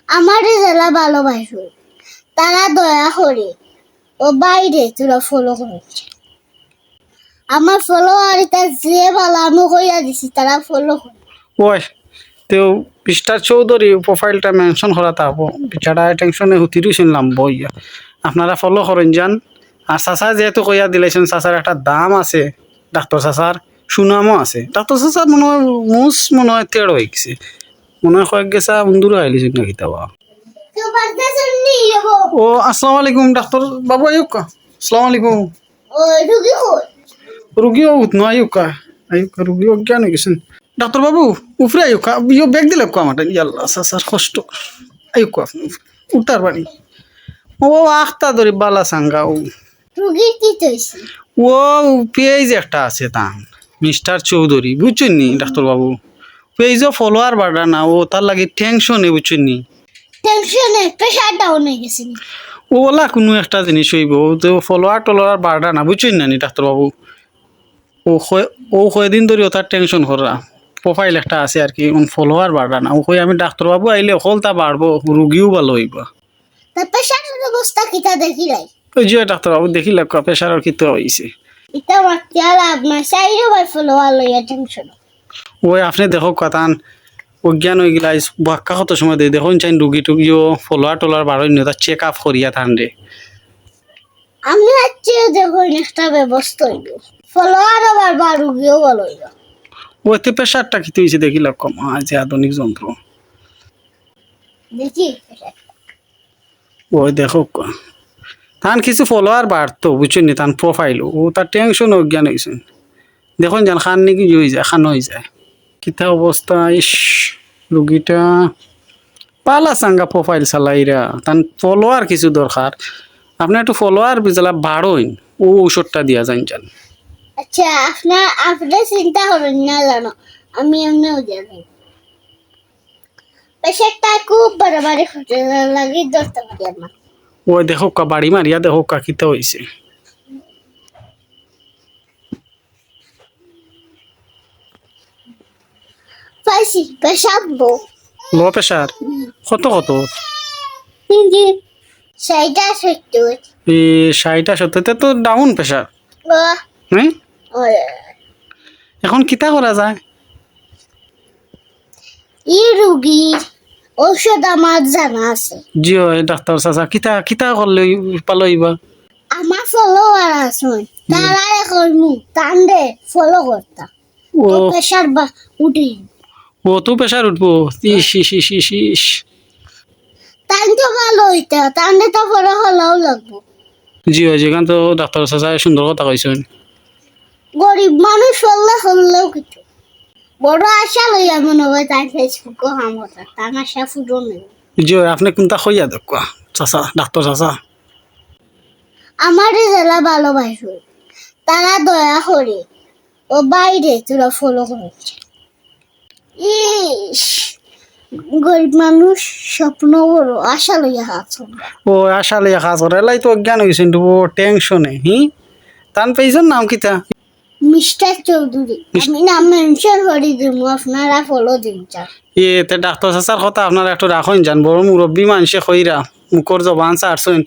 আমারে যারা ভালোবাসো তারা দয়া করে ও বাইরে তোরা ফলো করছে। আমার ফলোয়ারিটা যে ভালো আমি কইয়া দিছি তারা ফলো করে। ওই তো মিস্টার চৌধুরী প্রোফাইলটা মেনশন করা থাকবো বিচারা টেনশনে হুতিরই শুনলাম বইয়া আপনারা ফলো করেন যান। আর চাচা যেহেতু কইয়া দিলেছেন চাচার একটা দাম আছে, ডাক্তার চাচার সুনামও আছে। ডাক্তার চাচা মনে হয় তেড় হয়ে গেছে, মনে হয় কয়েক গেছা বন্ধুরা আইলিছেন না কিতাবা। কেউ পারতেছে নি যাবো। ও আসসালামু আলাইকুম ডাক্তার বাবু, আয়ুকা আসসালামু আলাইকুম। ও রুগী কই? রুগীও উঠনো আয়ুকা আয়ুকা রুগী অজ্ঞান হয়ে গেছেন। ডাক্তার বাবু উপরে আয়ুকা ইয়ে ব্যাগ দিলে আমার ইয়াল্লা চাচার কষ্ট আয়ুকা উঠার বাড়ি। ও আখতা ধরি বালা সাঙ্গা ও রুগীর কি হইছে? ও পেজ একটা আছে তান মিস্টার চৌধুরী বুঝছেন নি ডাক্তারবাবু, পেজও ফলোয়ার বাড়া না ও তার লাগে টেনশনে বুঝছেন নি। টেনশনে প্রেসার ডাউন হয়ে গেছে। ওলা কোনো একটা জিনিস হইব ও তো ফলোয়ার টলোয়ার বাড়া না বুঝছেন না নি ডাক্তারবাবু। ও কয়দিন ধরে ও তার টেনশন করা প্রোফাইল একটা আছে আর কি ফলোয়ার বাড়া না ও কই আমি ডাক্তারবাবু আইলে হলতা বাড়বো রুগীও ভালো হইব। তা প্রেসারের অবস্থা কিটা দেখি লাই? ওই যে ডাক্তারবাবু দেখিলে প্রেশারের কি তো হয়েছে। এটা মারতে লাভ না, চাইরে ভাই ফলোয়ার লইয়া টেনশন। ওই আপনি দেখো কথান অজ্ঞান হয়ে গেলা বাক্কা কত সময় দিয়ে দেখুন চাইন রুগী টুগিও ফলোয়ার টোলার বারোই নিয়ে তার চেক আপ করিয়া থান রে। আমি আজকে দেখো একটা ব্যবস্থা হইব, ফলোয়ার আবার বা রুগীও ভালো হইব। ওইতে প্রেশারটা কি হয়েছে দেখিলা কম যে আধুনিক যন্ত্র। দেখি ওই দেখো তান কিছু ফলোয়ার বাড়তো বুঝছেন নি তান প্রোফাইল ও তার টেনশন অজ্ঞান হয়েছেন। দেখুন যান খান নাকি হয়ে যায় খান হয়ে যায় কিতা অবস্থা। ইস রুগীটা পালা চাঙ্গা প্রোফাইল চালাইরা তান ফলোয়ার কিছু দরকার। আপনি একটু ফলোয়ার বিজলা বাড়ইন ও ঔষধটা দিয়া যান যান। আচ্ছা আপনার চিন্তা করেন না জানো, আমি এমনিও জানি প্রেসারটা খুব বাড়াবাড়ি হতে লাগে ধরতে পারি আমার। ওই দেখো কা বাড়ি মারিয়া দেখো কা কিতা হয়েছে। পাইছি পেশাব বউ লো প্রেশার কত কত কিন্তু সেইটা সত্য। এই 60-70 তো ডাউন প্রেশার। হ্যাঁ এখন কিতা করা যায়? এই রুগীর ঔষধ আমার জানা আছে। জি ওই ডাক্তার চাচা কিতা কিতা করলে পালইবা? আমার ফলোয়ার আছে তারা এখন টান্ডে ফলো করতাম ও তো প্রেসার বা উঠি ও তো প্রেশার উঠবো। ইস ইস ইস ইস ইস টান তো ভালো হইতে টান্ডে তো ফলো হলেও লাগবো। জি ওই যেখান তো ডাক্তার চাচা সুন্দর কথা কইছেন। গরিব মানুষ হলেও কিছু বড় আশা লইয়া মনে হয় তাই ফেসবুক হামতা তার আশা ফুটো নেই। জি ওই আপনি কোনটা কইয়া দেখুয়া চাচা ডাক্তার চাচা। আমারে যারা ভালোবাসো তারা দয়া করে ও বাইরে তোরা ফলো করছে। ইস গরিব মানুষ স্বপ্ন বড় আশা লইয়া হাত। ও আসলে কাজ করে এলাই তো অজ্ঞান হয়েছেন তো টেনশনে তান পেয়েছেন নাম কিতা? মিস্টার চৌধুরী আমি নাম মেনশন করে দিব, আপনারা ফলো দিন চান। তে ডাক্তার চাচার কথা আপনারা একটু রাখুন যান বড় মুরব্বী মানুষে কইরা মুখর জবান চারছেন